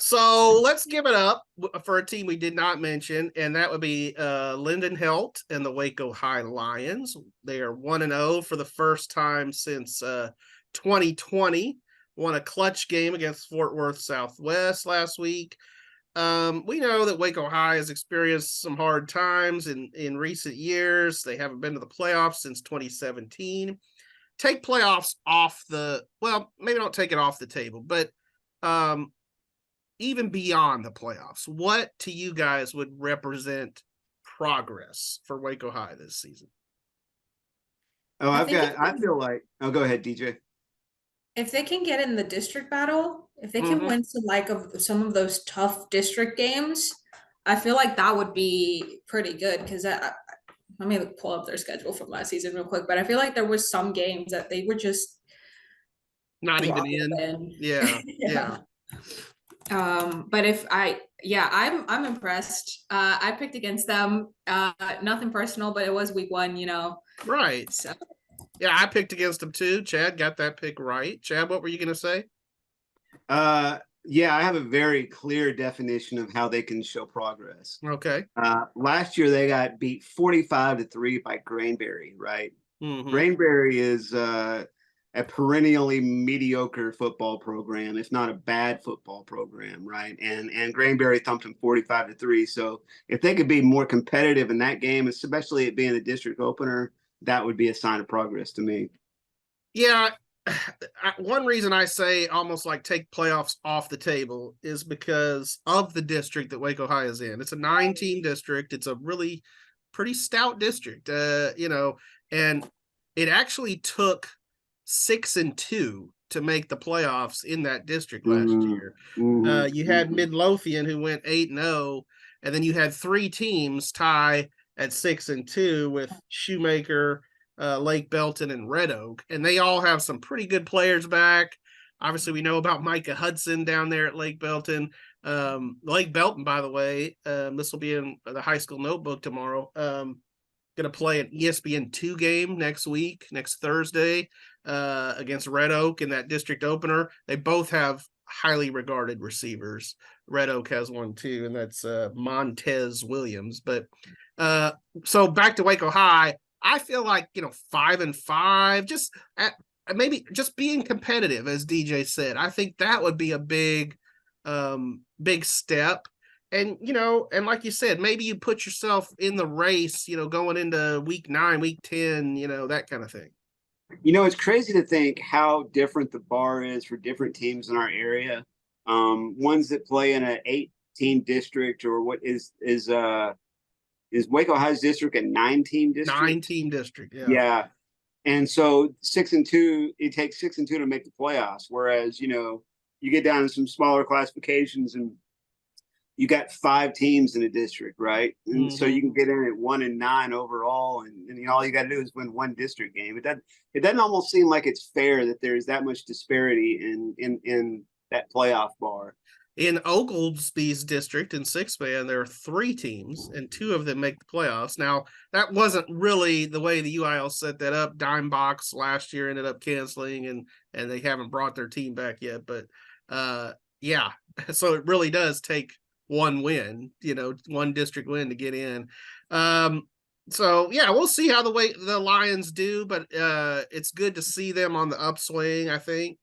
So let's give it up for a team we did not mention, and that would be Linden Helt and the Waco High Lions. They are 1-0 for the first time since 2020. Won a clutch game against Fort Worth Southwest last week. We know that Waco High has experienced some hard times in recent years. They haven't been to the playoffs since 2017. Take playoffs off maybe don't take it off the table, but even beyond the playoffs, what to you guys would represent progress for Waco High this season? Oh, I feel like, oh, go ahead, DJ. If they can get in the district battle, if they can Mhm. win some of those tough district games, I feel like that would be pretty good because let me pull up their schedule from last season real quick. But I feel like there was some games that they were just Not even dropping in. Yeah. Yeah. But I'm impressed. I picked against them. Nothing personal, but it was week 1, Right. So Yeah, I picked against them too. Chad got that pick right. Chad, what were you going to say? Yeah, I have a very clear definition of how they can show progress. Okay. Last year they got beat 45-3 by Granbury, right? Mm-hmm. Granbury is a perennially mediocre football program, if not a bad football program, right? And Granbury thumped them 45-3. So if they could be more competitive in that game, especially it being a district opener, that would be a sign of progress to me. Yeah. One reason I say almost like take playoffs off the table is because of the district that Waco High is in. It's a 9-team district. It's a really pretty stout district, and it actually took 6-2 to make the playoffs in that district last year. You had Midlothian who went 8-0, and then you had 3 teams tie at 6-2 with Shoemaker, Lake Belton, and Red Oak, and they all have some pretty good players back. Obviously, we know about Micah Hudson down there at Lake Belton. Lake Belton, by the way, this will be in the high school notebook tomorrow. Going to play an ESPN2 game next Thursday, against Red Oak in that district opener. They both have highly regarded receivers. Red Oak has one too, and that's Montez Williams. But so back to Waco High, I feel like 5-5, just maybe just being competitive, as DJ said. I think that would be a big step. And and like you said, maybe you put yourself in the race, going into week 9, week 10, that kind of thing. It's crazy to think how different the bar is for different teams in our area. Ones that play in an 8-team district, or what is Waco High's district a 9-team district? 9-team district, yeah. Yeah. And so 6-2, it takes 6-2 to make the playoffs. Whereas, you get down to some smaller classifications and you got 5 teams in a district, right? And so you can get in at 1-9 overall, and all you got to do is win one district game. It doesn't almost seem like it's fair that there's that much disparity in that playoff bar. In Oglesby's district in 6-man, there are 3 teams, and 2 of them make the playoffs. Now, that wasn't really the way the UIL set that up. Dime Box last year ended up canceling, and they haven't brought their team back yet. But yeah, so it really does take one win, one district win to get in. So yeah, we'll see how the Lions do, but it's good to see them on the upswing, I think.